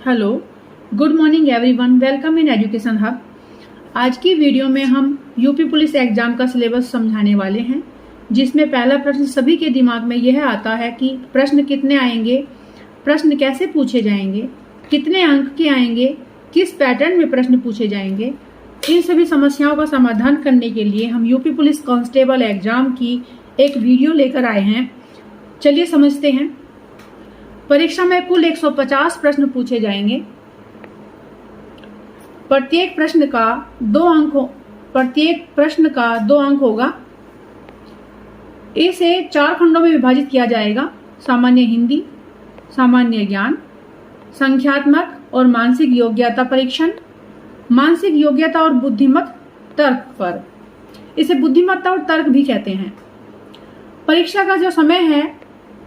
Hello, good morning everyone, welcome in education hub. आज की video में हम यूपी पुलिस एग्जाम का सिलेबस समझाने वाले हैं, जिसमें पहला प्रश्न सभी के दिमाग में यह आता है कि प्रश्न कितने आएंगे, प्रश्न कैसे पूछे जाएंगे, कितने अंक के आएंगे, किस पैटर्न में प्रश्न पूछे जाएंगे। इन सभी समस्याओं का समाधान करने के लिए हम यूपी पुलिस कांस्टेबल एग्जाम की एक वीडियो लेकर आए हैं। चलिए समझते हैं। परीक्षा में कुल 150 प्रश्न पूछे जाएंगे। प्रत्येक प्रश्न का 2 अंक होगा। इसे 4 खंडों में विभाजित किया जाएगा: सामान्य हिंदी, सामान्य ज्ञान, संख्यात्मक और मानसिक योग्यता परीक्षण, मानसिक योग्यता और बुद्धिमत्ता तर्क पर। इसे बुद्धिमत्ता और तर्क भी कहते हैं। परीक्षा का जो समय है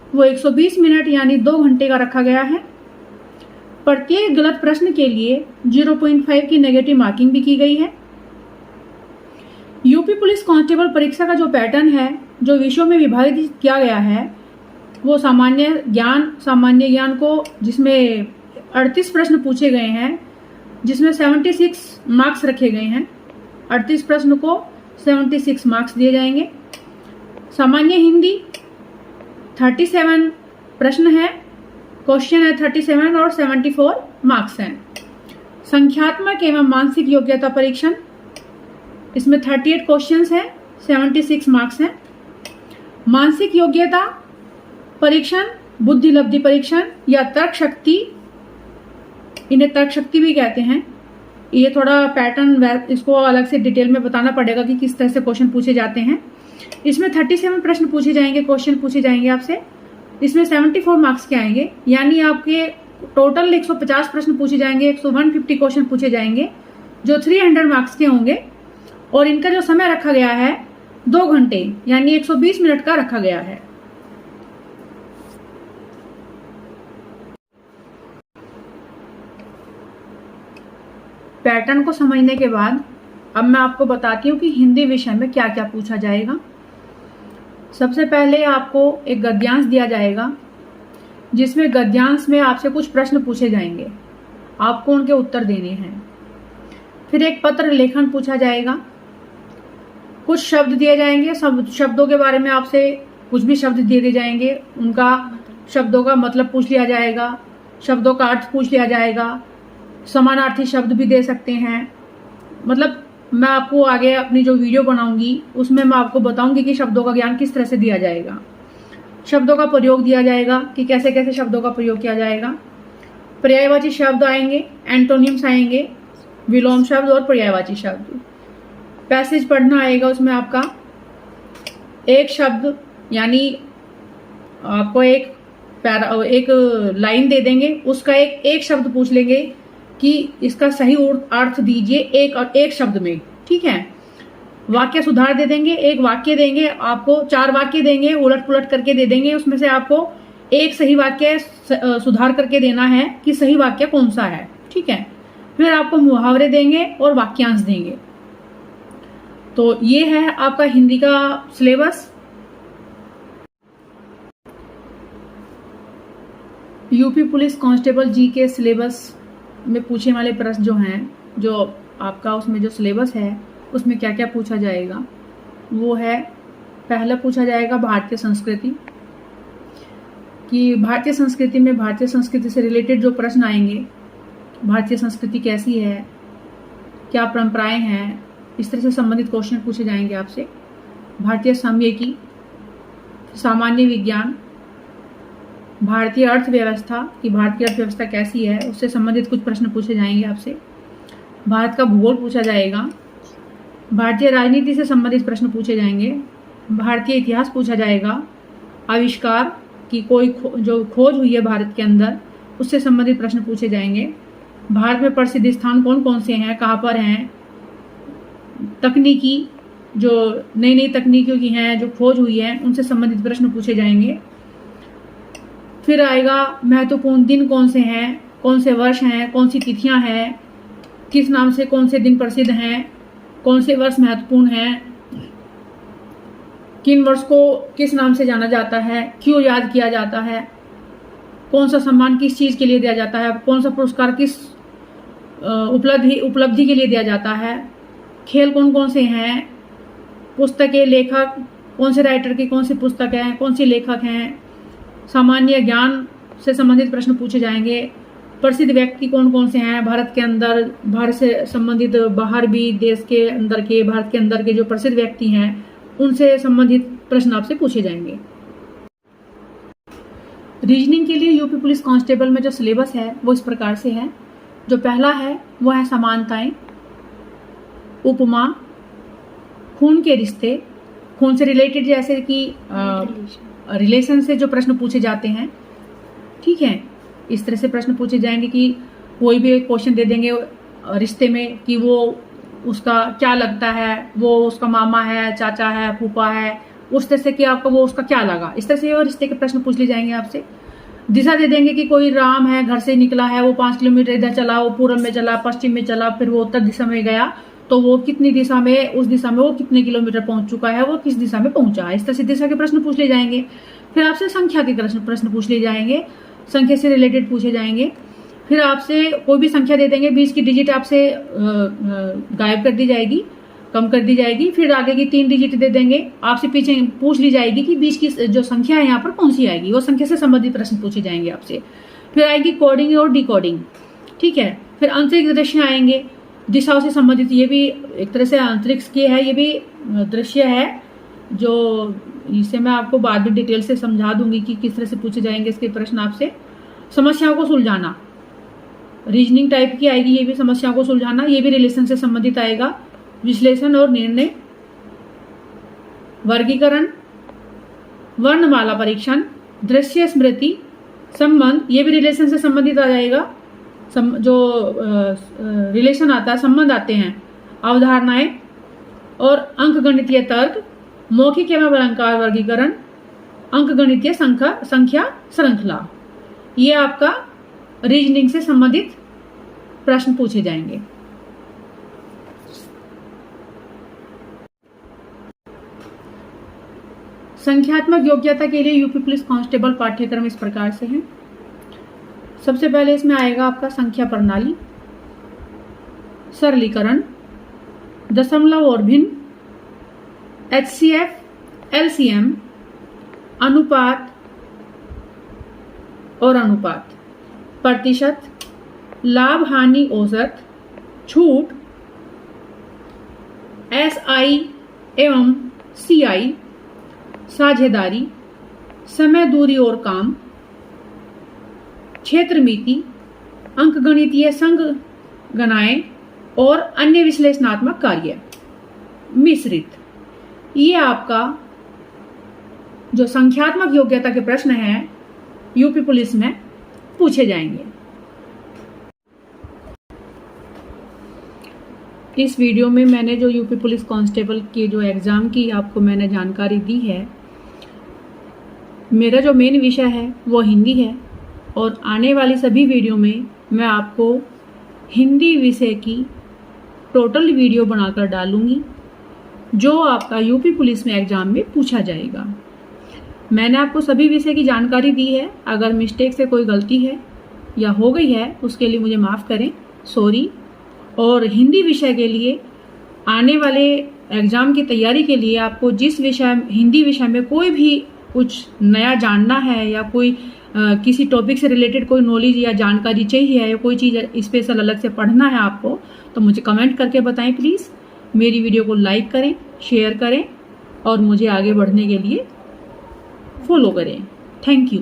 वो 120 मिनट यानी 2 घंटे का रखा गया है। प्रत्येक गलत प्रश्न के लिए 0.5 की नेगेटिव मार्किंग भी की गई है। यूपी पुलिस कांस्टेबल परीक्षा का जो पैटर्न है, जो विषयों में विभाजित किया गया है, वो सामान्य ज्ञान को जिसमें 38 प्रश्न पूछे गए हैं, जिसमें 76 मार्क्स रखे गए हैं। 38 प्रश्न को 76 मार्क्स दिए जाएंगे। सामान्य हिंदी 37 प्रश्न है, क्वेश्चन है 37 और 74 मार्क्स हैं। संख्यात्मक एवं मानसिक योग्यता परीक्षण, इसमें 38 क्वेश्चंस हैं, 76 मार्क्स हैं। मानसिक योग्यता परीक्षण, बुद्धि लब्धि परीक्षण या तर्क शक्ति, इन्हें तर्क शक्ति भी कहते हैं। ये थोड़ा पैटर्न इसको अलग से डिटेल में बताना पड़ेगा कि किस तरह से क्वेश्चन पूछे जाते हैं। इसमें 37 प्रश्न पूछे जाएंगे, क्वेश्चन पूछे जाएंगे आपसे। इसमें 74 मार्क्स के आएंगे, यानी आपके टोटल 150 प्रश्न पूछे जाएंगे, 150 क्वेश्चन पूछे जाएंगे, जो 300 मार्क्स के होंगे। और इनका जो समय रखा गया है 2 घंटे यानी 120 मिनट का रखा गया है। पैटर्न को समझने के बाद अब मैं आपको बताती हूँ कि हिंदी विषय में क्या क्या पूछा जाएगा। सबसे पहले आपको एक गद्यांश दिया जाएगा, जिसमें गद्यांश में आपसे कुछ प्रश्न पूछे जाएंगे, आपको उनके उत्तर देने हैं। फिर एक पत्र लेखन पूछा जाएगा, कुछ शब्द दिए जाएंगे, सब शब्दों के बारे में आपसे कुछ भी शब्द दिए जाएंगे, उनका शब्दों का मतलब पूछ लिया जाएगा, शब्दों का अर्थ पूछ लिया जाएगा, समानार्थी शब्द भी दे सकते हैं। मतलब मैं आपको आगे अपनी जो वीडियो बनाऊंगी उसमें मैं आपको बताऊंगी कि शब्दों का ज्ञान किस तरह से दिया जाएगा। शब्दों का प्रयोग दिया जाएगा कि कैसे कैसे शब्दों का प्रयोग किया जाएगा। पर्यायवाची शब्द आएंगे, एंटोनिम्स आएंगे, विलोम शब्द और पर्यायवाची शब्द। पैसेज पढ़ना आएगा, उसमें आपका एक शब्द यानी आपको एक लाइन दे देंगे, उसका एक शब्द पूछ लेंगे कि इसका सही अर्थ दीजिए एक शब्द में, ठीक है। वाक्य सुधार दे देंगे, एक वाक्य देंगे, आपको 4 वाक्य देंगे, उलट पुलट करके दे देंगे, उसमें से आपको एक सही वाक्य सुधार करके देना है कि सही वाक्य कौन सा है, ठीक है। फिर आपको मुहावरे देंगे और वाक्यांश देंगे। तो ये है आपका हिंदी का सिलेबस। यूपी पुलिस कांस्टेबल जी के सिलेबस में पूछे वाले प्रश्न जो हैं, जो आपका उसमें जो सिलेबस है उसमें क्या क्या पूछा जाएगा वो है, पहला पूछा जाएगा भारतीय संस्कृति, कि भारतीय संस्कृति में भारतीय संस्कृति से रिलेटेड जो प्रश्न आएंगे, भारतीय संस्कृति कैसी है, क्या परंपराएं हैं, इस तरह से संबंधित क्वेश्चन पूछे जाएंगे आपसे। भारतीय साम्यिकी, सामान्य विज्ञान, भारतीय अर्थव्यवस्था कि भारत की अर्थव्यवस्था कैसी है, उससे संबंधित कुछ प्रश्न पूछे जाएंगे आपसे। भारत का भूगोल पूछा जाएगा, भारतीय राजनीति से संबंधित प्रश्न पूछे जाएंगे, भारतीय इतिहास पूछा जाएगा, आविष्कार की कोई जो खोज हुई है भारत के अंदर उससे संबंधित प्रश्न पूछे जाएंगे। भारत में प्रसिद्ध स्थान कौन कौन से हैं, कहाँ पर हैं, तकनीकी जो नई नई तकनीकियों की हैं जो खोज हुई है उनसे संबंधित प्रश्न पूछे जाएंगे। फिर आएगा महत्वपूर्ण दिन कौन से हैं, कौन से वर्ष हैं, कौन सी तिथियां हैं, किस नाम से कौन से दिन प्रसिद्ध हैं, कौन से वर्ष महत्वपूर्ण हैं, किन वर्ष को किस नाम से जाना जाता है, क्यों याद किया जाता है। कौन सा सम्मान किस चीज के लिए दिया जाता है, कौन सा पुरस्कार किस उपलब्धि के लिए दिया जाता है, खेल कौन कौन से हैं, पुस्तकें, लेखक कौन से राइटर की कौन सी पुस्तक है, कौन सी लेखक हैं, सामान्य ज्ञान से संबंधित प्रश्न पूछे जाएंगे, प्रसिद्ध व्यक्ति कौन कौन से हैं, भारत के अंदर, भारत से संबंधित, बाहर भी, देश के अंदर के, भारत के अंदर के जो प्रसिद्ध व्यक्ति हैं उनसे संबंधित प्रश्न आपसे पूछे जाएंगे। रीजनिंग के लिए यूपी पुलिस कांस्टेबल में जो सिलेबस है वो इस प्रकार से है। जो पहला है वो है समानताएं, उपमा, खून के रिश्ते, खून से रिलेटेड जैसे कि रिलेशन से जो प्रश्न पूछे जाते हैं, ठीक है, इस तरह से प्रश्न पूछे जाएंगे कि कोई भी एक क्वेश्चन दे देंगे रिश्ते में कि वो उसका क्या लगता है, वो उसका मामा है, चाचा है, फूफा है, उस तरह से कि आपको वो उसका क्या लगा, इस तरह से वो रिश्ते के प्रश्न पूछ लिए जाएंगे आपसे। दिशा दे देंगे कि कोई राम है, घर से निकला है, वो 5 किलोमीटर इधर चला, वो पूर्व में चला, पश्चिम में चला, फिर वो उत्तर दिशा में गया, तो वो कितनी दिशा में, उस दिशा में वो कितने किलोमीटर पहुंच चुका है, वो किस दिशा में पहुंचा, इस तरह से दिशा के प्रश्न पूछ लिए जाएंगे। फिर आपसे संख्या के प्रश्न पूछ लिए जाएंगे, संख्या से रिलेटेड पूछे जाएंगे। फिर आपसे कोई भी संख्या दे देंगे, 20 की डिजिट आपसे गायब कर दी जाएगी, कम कर दी जाएगी। फिर आगे की 3 डिजिट दे देंगे, आपसे पीछे पूछ ली जाएगी कि 20 की जो संख्या है यहाँ पर कौन सी आएगी, वो संख्या से संबंधित प्रश्न पूछे जाएंगे आपसे। फिर आएगी कोडिंग और डिकोडिंग, ठीक है। फिर अंतरिक्ष दृश्य आएंगे, दिशाओं से संबंधित, ये भी एक तरह से अंतरिक्ष की है, ये भी दृश्य है, जो इसे मैं आपको बाद में डिटेल से समझा दूंगी कि किस तरह से पूछे जाएंगे इसके प्रश्न आपसे। समस्याओं को सुलझाना, रीजनिंग टाइप की आएगी, ये भी समस्याओं को सुलझाना, ये भी रिलेशन से संबंधित आएगा। विश्लेषण और निर्णय, वर्गीकरण, वर्णमाला परीक्षण, दृश्य स्मृति, संबंध, ये भी रिलेशन से संबंधित आ जाएगा। जो रिलेशन आता है, संबंध आते हैं, अवधारणाएं और अंकगणितीय तर्क, मौखिक एवं अलंकार वर्गीकरण, अंकगणितीय संख्या श्रृंखला, ये आपका रीजनिंग से संबंधित प्रश्न पूछे जाएंगे। संख्यात्मक योग्यता के लिए यूपी पुलिस कांस्टेबल पाठ्यक्रम इस प्रकार से है। सबसे पहले इसमें आएगा आपका संख्या प्रणाली, सरलीकरण, दशमलव और भिन्न, HCF, LCM, अनुपात और अनुपात, प्रतिशत, लाभ हानि औसत, छूट, SI एवं CI, साझेदारी, समय, दूरी और काम, क्षेत्र मिति, अंकगणितीय संगणनाएं और अन्य विश्लेषणात्मक कार्य, मिश्रित, ये आपका जो संख्यात्मक योग्यता के प्रश्न हैं यूपी पुलिस में पूछे जाएंगे। इस वीडियो में मैंने जो यूपी पुलिस कांस्टेबल के जो एग्ज़ाम की आपको मैंने जानकारी दी है, मेरा जो मेन विषय है वो हिंदी है और आने वाली सभी वीडियो में मैं आपको हिंदी विषय की टोटल वीडियो बनाकर डालूंगी जो आपका यूपी पुलिस में एग्ज़ाम में पूछा जाएगा। मैंने आपको सभी विषय की जानकारी दी है, अगर मिस्टेक से कोई गलती है या हो गई है उसके लिए मुझे माफ़ करें, सॉरी। और हिंदी विषय के लिए आने वाले एग्ज़ाम की तैयारी के लिए आपको जिस विषय, हिंदी विषय में कोई भी कुछ नया जानना है या कोई किसी टॉपिक से रिलेटेड कोई नॉलेज या जानकारी चाहिए या कोई चीज़ स्पेशल अलग से पढ़ना है आपको, तो मुझे कमेंट करके बताएं प्लीज़। मेरी वीडियो को लाइक करें, शेयर करें और मुझे आगे बढ़ने के लिए फॉलो करें। Thank you.